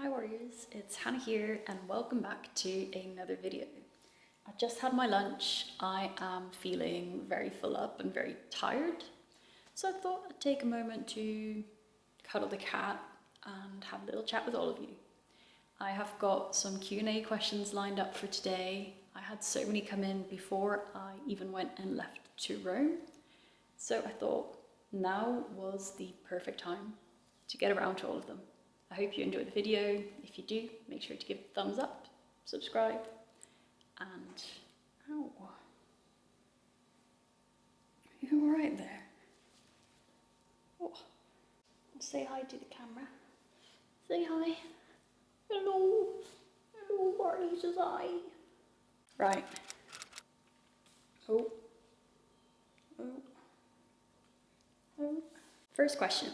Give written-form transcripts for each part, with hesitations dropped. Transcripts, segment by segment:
Hi warriors, it's Hannah here and welcome back to another video. I just had my lunch. I am feeling very full up and very tired, so I thought I'd take a moment to cuddle the cat and have a little chat with all of you. I have got some Q&A questions lined up for today. I had so many come in before I even went and left to Rome, so I thought now was the perfect time to get around to all of them. I hope you enjoyed the video. If you do, make sure to give it a thumbs up, subscribe, and ow, you all right there? Oh, say hi to the camera. Say hi. Hello. Hello, Barney says hi. Right. Oh. First question.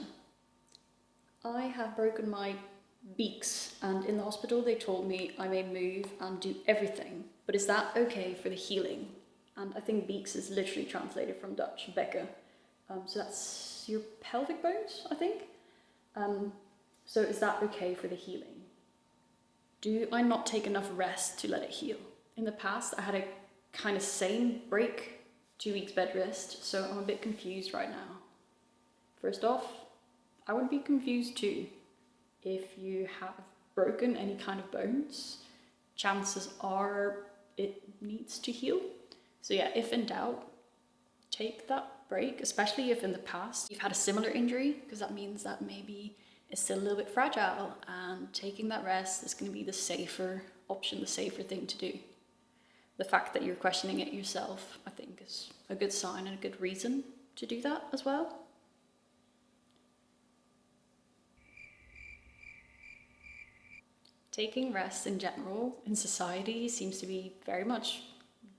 I have broken my beaks and in the hospital they told me I may move and do everything, but is that okay for the healing? And I think beaks is literally translated from Dutch, bekken. So that's your pelvic bones, I think. So is that okay for the healing? Do I not take enough rest to let it heal? In the past I had a kind of same break, 2 weeks bed rest, so I'm a bit confused right now. First off, I would be confused too. If you have broken any kind of bones, chances are it needs to heal. So yeah, if in doubt, take that break, especially if in the past you've had a similar injury, because that means that maybe it's still a little bit fragile and taking that rest is going to be the safer option, the safer thing to do. The fact that you're questioning it yourself, I think, is a good sign and a good reason to do that as well. Taking rest in general in society seems to be very much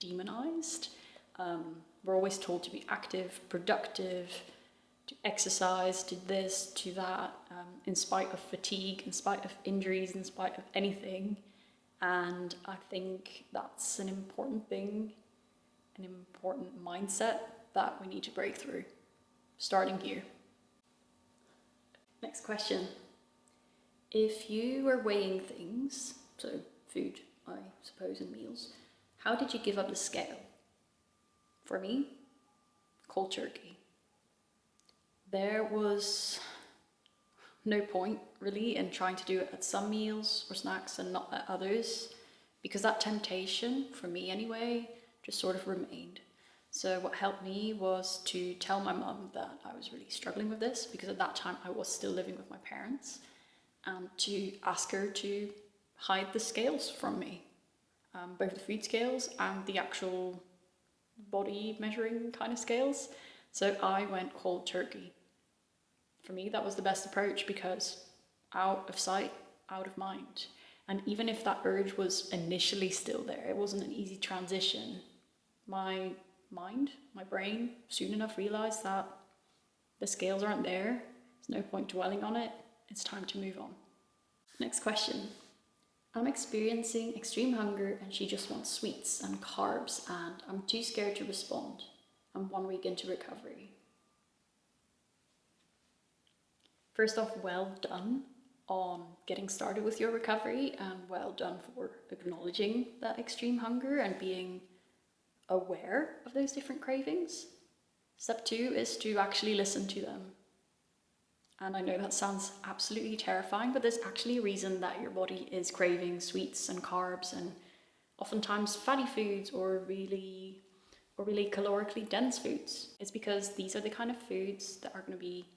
demonized. We're always told to be active, productive, to exercise, to this, to that, in spite of fatigue, in spite of injuries, in spite of anything. And I think that's an important thing, an important mindset that we need to break through, starting here. Next question. If you were weighing things, so food, I suppose, and meals, how did you give up the scale? For me, cold turkey. There was no point really in trying to do it at some meals or snacks and not at others, because that temptation, for me anyway, just sort of remained. So what helped me was to tell my mum that I was really struggling with this, because at that time I was still living with my parents, and to ask her to hide the scales from me, both the food scales and the actual body measuring kind of scales. So I went cold turkey. For me, that was the best approach, because out of sight, out of mind. And even if that urge was initially still there, it wasn't an easy transition. My mind, my brain, soon enough realized that the scales aren't there. There's no point dwelling on it. It's time to move on. Next question. I'm experiencing extreme hunger and she just wants sweets and carbs and I'm too scared to respond. I'm 1 week into recovery. First off, well done on getting started with your recovery, and well done for acknowledging that extreme hunger and being aware of those different cravings. Step 2 is to actually listen to them. And I know that sounds absolutely terrifying, but there's actually a reason that your body is craving sweets and carbs and oftentimes fatty foods or really calorically dense foods. It's because these are the kind of foods that are going to be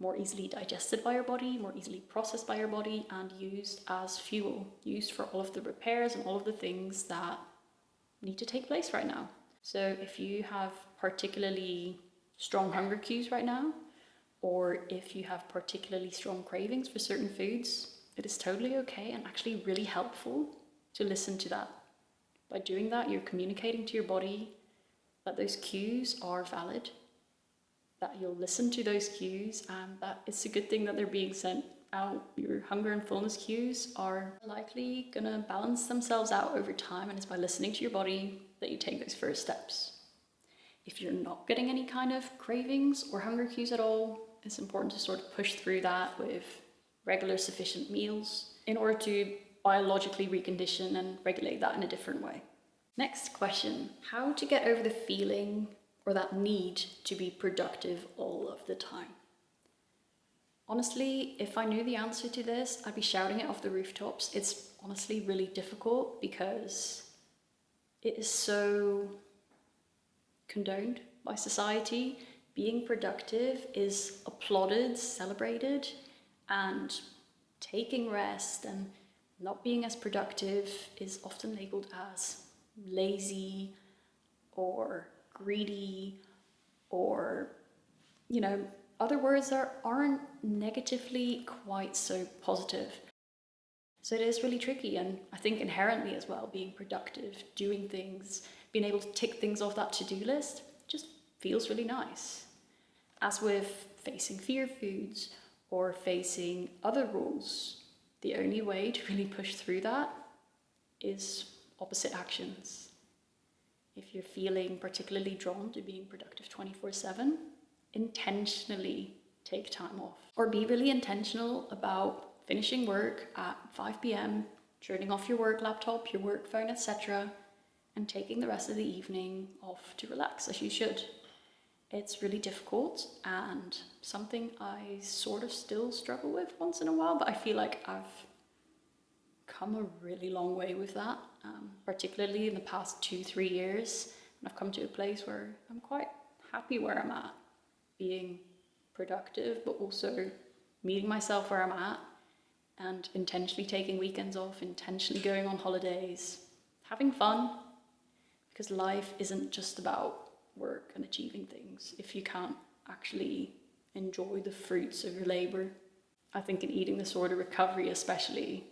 more easily digested by your body, more easily processed by your body, and used as fuel, used for all of the repairs and all of the things that need to take place right now. So if you have particularly strong hunger cues right now, or if you have particularly strong cravings for certain foods, it is totally okay and actually really helpful to listen to that. By doing that, you're communicating to your body that those cues are valid, that you'll listen to those cues, and that it's a good thing that they're being sent out. Your hunger and fullness cues are likely gonna balance themselves out over time, and it's by listening to your body that you take those first steps. If you're not getting any kind of cravings or hunger cues at all, it's important to sort of push through that with regular sufficient meals in order to biologically recondition and regulate that in a different way. Next question, how to get over the feeling or that need to be productive all of the time? Honestly, if I knew the answer to this, I'd be shouting it off the rooftops. It's honestly really difficult because it is so condoned by society. Being productive is applauded, celebrated, and taking rest and not being as productive is often labeled as lazy or greedy or, other words that aren't negatively quite so positive. So it is really tricky, and I think inherently as well, being productive, doing things, being able to tick things off that to-do list just feels really nice. As with facing fear foods or facing other rules, the only way to really push through that is opposite actions. If you're feeling particularly drawn to being productive 24/7, intentionally take time off. Or be really intentional about finishing work at 5 p.m, turning off your work laptop, your work phone, etc., and taking the rest of the evening off to relax, as you should. It's really difficult and something I sort of still struggle with once in a while, but I feel like I've come a really long way with that, particularly in the past 2-3 years. And I've come to a place where I'm quite happy where I'm at, being productive, but also meeting myself where I'm at and intentionally taking weekends off, intentionally going on holidays, having fun, because life isn't just about work and achieving things if you can't actually enjoy the fruits of your labor. I think in eating disorder recovery especially,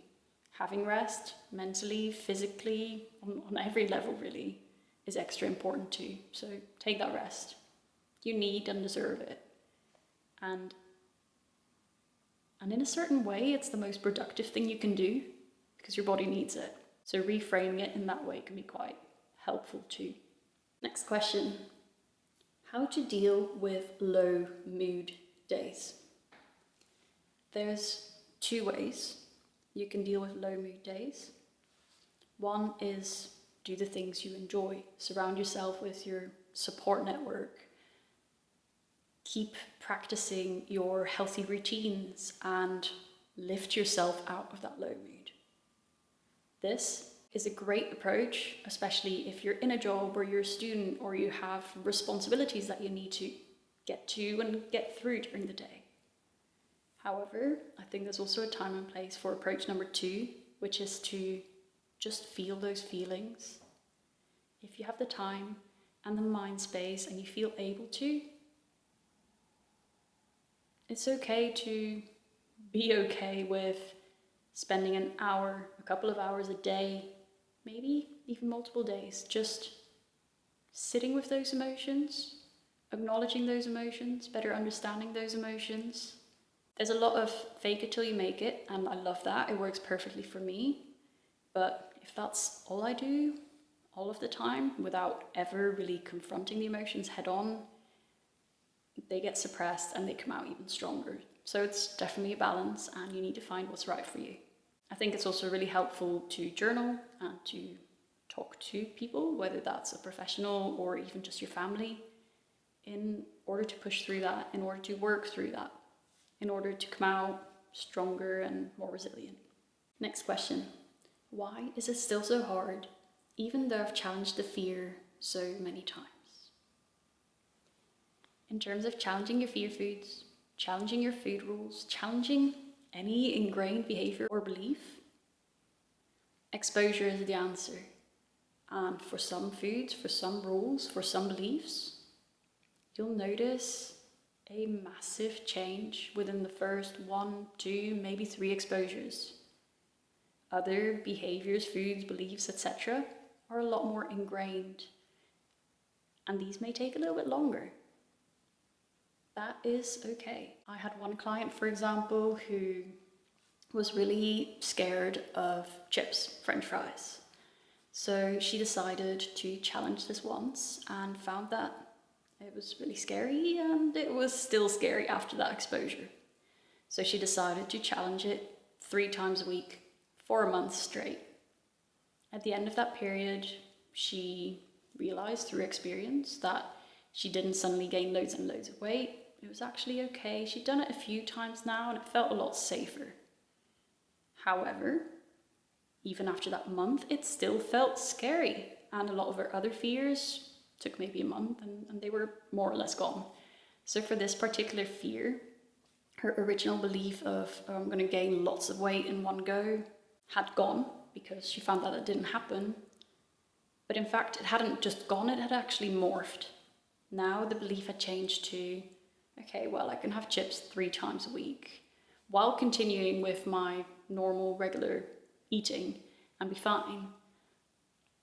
having rest mentally, physically, on every level really, is extra important too. So take that rest. You need and deserve it. And in a certain way, it's the most productive thing you can do because your body needs it. So reframing it in that way can be quite helpful too. Next question. How to deal with low mood days? There's 2 ways you can deal with low mood days. One is do the things you enjoy. Surround yourself with your support network. Keep practicing your healthy routines and lift yourself out of that low mood. This is a great approach, especially if you're in a job or you're a student or you have responsibilities that you need to get to and get through during the day. However, I think there's also a time and place for approach number 2, which is to just feel those feelings. If you have the time and the mind space and you feel able to, it's okay to be okay with spending an hour, a couple of hours a day, maybe even multiple days, just sitting with those emotions, acknowledging those emotions, better understanding those emotions. There's a lot of fake it till you make it, and I love that. It works perfectly for me. But if that's all I do, all of the time, without ever really confronting the emotions head on, they get suppressed and they come out even stronger. So it's definitely a balance, and you need to find what's right for you. I think it's also really helpful to journal and to talk to people, whether that's a professional or even just your family, in order to push through that, in order to work through that, in order to come out stronger and more resilient. Next question. Why is it still so hard, even though I've challenged the fear so many times? In terms of challenging your fear foods, challenging your food rules, challenging any ingrained behavior or belief, exposure is the answer. And for some foods, for some rules, for some beliefs, you'll notice a massive change within the first 1, 2, maybe 3 exposures. Other behaviors, foods, beliefs, etc. are a lot more ingrained, and these may take a little bit longer. That is okay. I had one client, for example, who was really scared of chips, French fries. So she decided to challenge this once and found that it was really scary, and it was still scary after that exposure. So she decided to challenge it 3 times a week for a month straight. At the end of that period, she realized through experience that she didn't suddenly gain loads and loads of weight. It was actually okay. She'd done it a few times now and it felt a lot safer. However, even after that month, it still felt scary. And a lot of her other fears took maybe a month and they were more or less gone. So for this particular fear, her original belief of, oh, I'm going to gain lots of weight in one go had gone because she found that it didn't happen. But in fact, it hadn't just gone, it had actually morphed. Now the belief had changed to, okay, well, I can have chips 3 times a week while continuing with my normal, regular eating and be fine.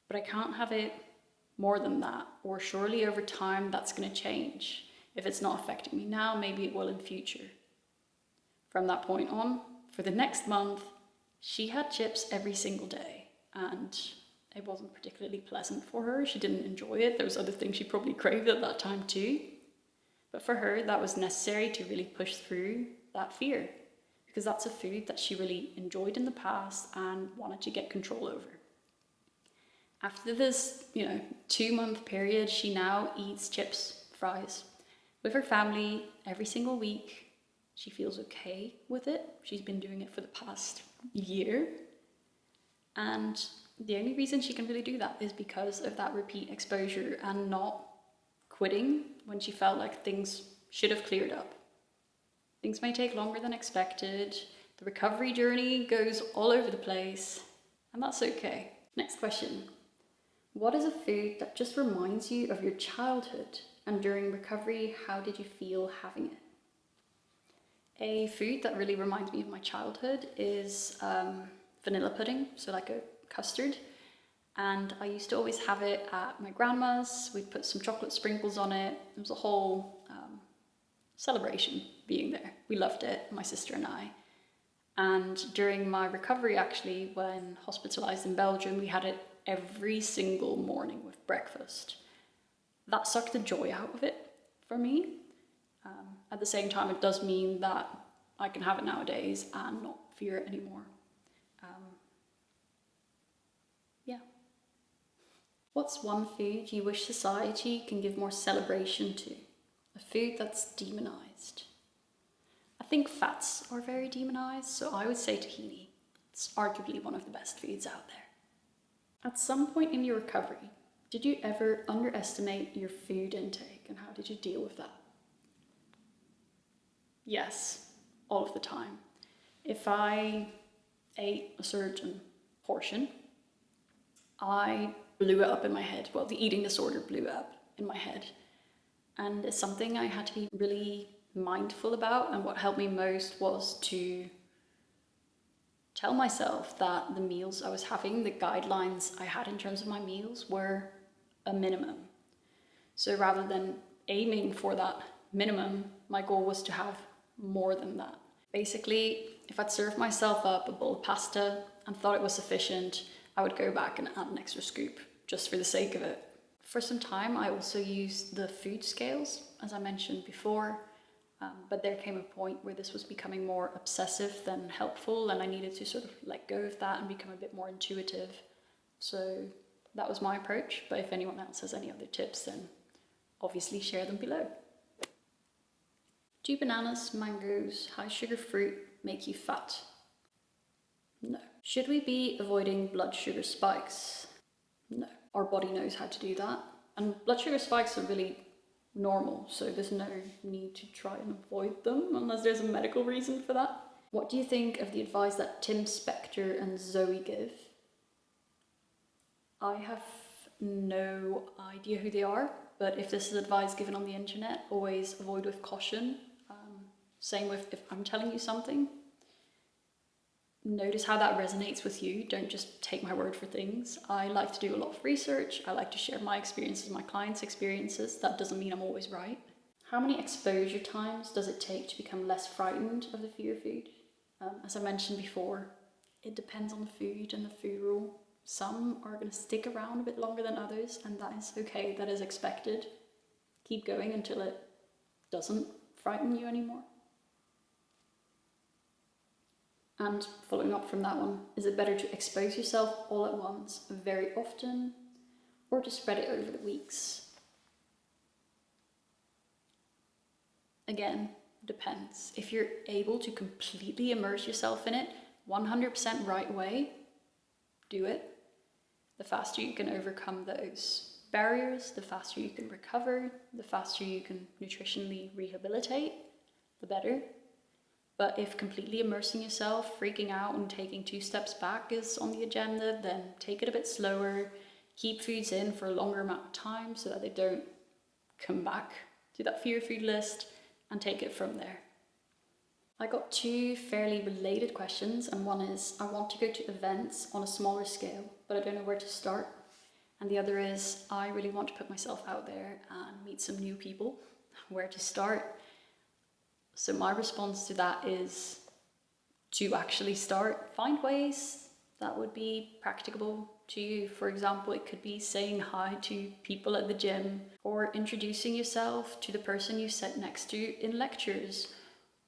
But I can't have it more than that, or surely over time that's going to change. If it's not affecting me now, maybe it will in future. From that point on, for the next month, she had chips every single day, and it wasn't particularly pleasant for her. She didn't enjoy it. There was other things she probably craved at that time too. But for her, that was necessary to really push through that fear, because that's a food that she really enjoyed in the past and wanted to get control over. After this, 2-month period, she now eats chips, fries with her family every single week. She feels okay with it. She's been doing it for the past year. And the only reason she can really do that is because of that repeat exposure and not quitting when she felt like things should have cleared up. Things may take longer than expected. The recovery journey goes all over the place, and that's okay. Next question. What is a food that just reminds you of your childhood? And during recovery, how did you feel having it? A food that really reminds me of my childhood is vanilla pudding, so like a custard. And I used to always have it at my grandma's. We'd put some chocolate sprinkles on it. It was a whole celebration being there. We loved it, my sister and I. And during my recovery, actually, when hospitalized in Belgium, we had it every single morning with breakfast. That sucked the joy out of it for me. At the same time, it does mean that I can have it nowadays and not fear it anymore. Yeah. What's one food you wish society can give more celebration to? A food that's demonized. I think fats are very demonized, so I would say tahini. It's arguably one of the best foods out there. At some point in your recovery, did you ever underestimate your food intake, and how did you deal with that? Yes, all of the time. If I ate a certain portion, I blew it up in my head. Well, the eating disorder blew it up in my head. And it's something I had to be really mindful about, and what helped me most was to tell myself that the meals I was having, the guidelines I had in terms of my meals, were a minimum. So rather than aiming for that minimum, my goal was to have more than that. Basically, if I'd served myself up a bowl of pasta and thought it was sufficient, I would go back and add an extra scoop just for the sake of it. For some time, I also used the food scales, as I mentioned before, but there came a point where this was becoming more obsessive than helpful, and I needed to sort of let go of that and become a bit more intuitive. So that was my approach, but if anyone else has any other tips, then obviously share them below. Do bananas, mangoes, high sugar fruit make you fat? No. Should we be avoiding blood sugar spikes? No. Our body knows how to do that. And blood sugar spikes are really normal, so there's no need to try and avoid them unless there's a medical reason for that. What do you think of the advice that Spectre and Zoe give? I have no idea who they are, but if this is advice given on the internet, always avoid with caution. Same with if I'm telling you something, notice how that resonates with you. Don't just take my word for things. I like to do a lot of research. I like to share my experiences, my clients' experiences. That doesn't mean I'm always right. How many exposure times does it take to become less frightened of the fear of food? As I mentioned before, it depends on the food and the food rule. Some are going to stick around a bit longer than others, and that is okay, that is expected. Keep going until it doesn't frighten you anymore. And following up from that one, is it better to expose yourself all at once, very often, or to spread it over the weeks? Again, depends. If you're able to completely immerse yourself in it 100% right away, do it. The faster you can overcome those barriers, the faster you can recover, the faster you can nutritionally rehabilitate, the better. But if completely immersing yourself, freaking out and taking 2 steps back is on the agenda, then take it a bit slower, keep foods in for a longer amount of time so that they don't come back to that fear food list, and take it from there. I got 2 fairly related questions, and one is, I want to go to events on a smaller scale, but I don't know where to start. And the other is, I really want to put myself out there and meet some new people. Where to start? So my response to that is to actually start. Find ways that would be practicable to you. For example, it could be saying hi to people at the gym, or introducing yourself to the person you sit next to in lectures,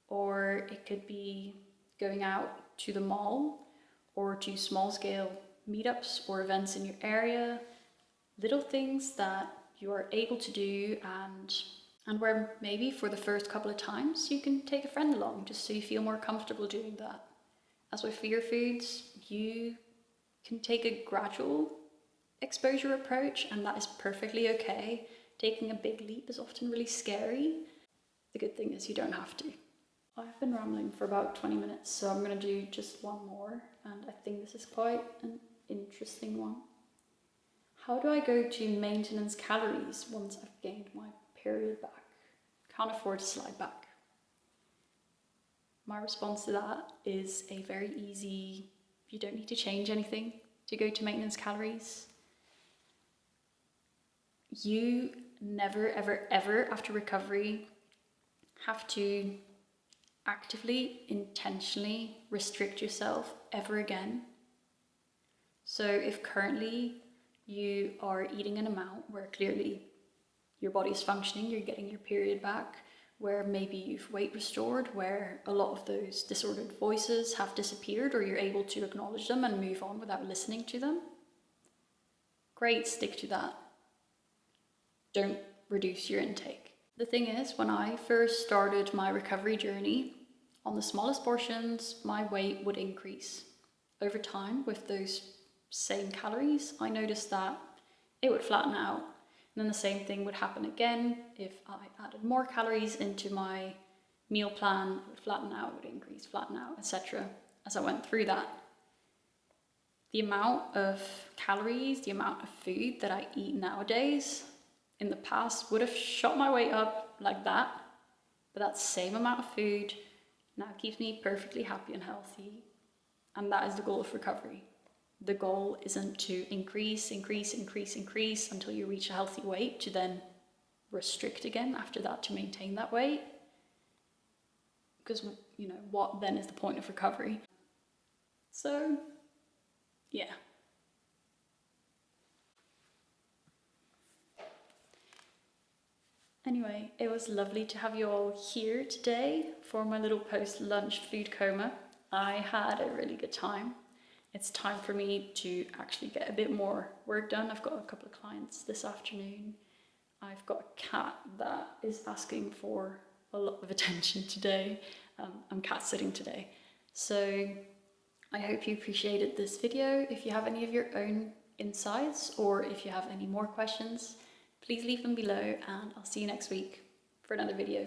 or it could be going out to the mall or to small scale meetups or events in your area. Little things that you are able to do, and where maybe for the first couple of times you can take a friend along just so you feel more comfortable doing that. As with fear foods, you can take a gradual exposure approach, and that is perfectly okay. Taking a big leap is often really scary. The good thing is you don't have to. I've been rambling for about 20 minutes, so I'm going to do just one more, and I think this is quite an interesting one. How do I go to maintenance calories once I've gained my period back? Can't afford to slide back. My response to that is a very easy, you don't need to change anything to go to maintenance calories. You never, ever, ever after recovery have to actively, intentionally restrict yourself ever again. So if currently you are eating an amount where clearly your body is functioning, you're getting your period back, where maybe you've weight restored, where a lot of those disordered voices have disappeared, or you're able to acknowledge them and move on without listening to them, great, stick to that. Don't reduce your intake. The thing is, when I first started my recovery journey, on the smallest portions, my weight would increase. Over time, with those same calories, I noticed that it would flatten out. And then the same thing would happen again. If I added more calories into my meal plan, it would flatten out, it would increase, flatten out, etc. as I went through that. The amount of calories, the amount of food that I eat nowadays, in the past would have shot my weight up like that, but that same amount of food now keeps me perfectly happy and healthy, and that is the goal of recovery. The goal isn't to increase until you reach a healthy weight, to then restrict again after that to maintain that weight, because what then is the point of recovery? So yeah. Anyway, it was lovely to have you all here today for my little post-lunch food coma. I had a really good time. It's time for me to actually get a bit more work done. I've got a couple of clients this afternoon. I've got a cat that is asking for a lot of attention today. I'm cat sitting today. So I hope you appreciated this video. If you have any of your own insights, or if you have any more questions, please leave them below, and I'll see you next week for another video.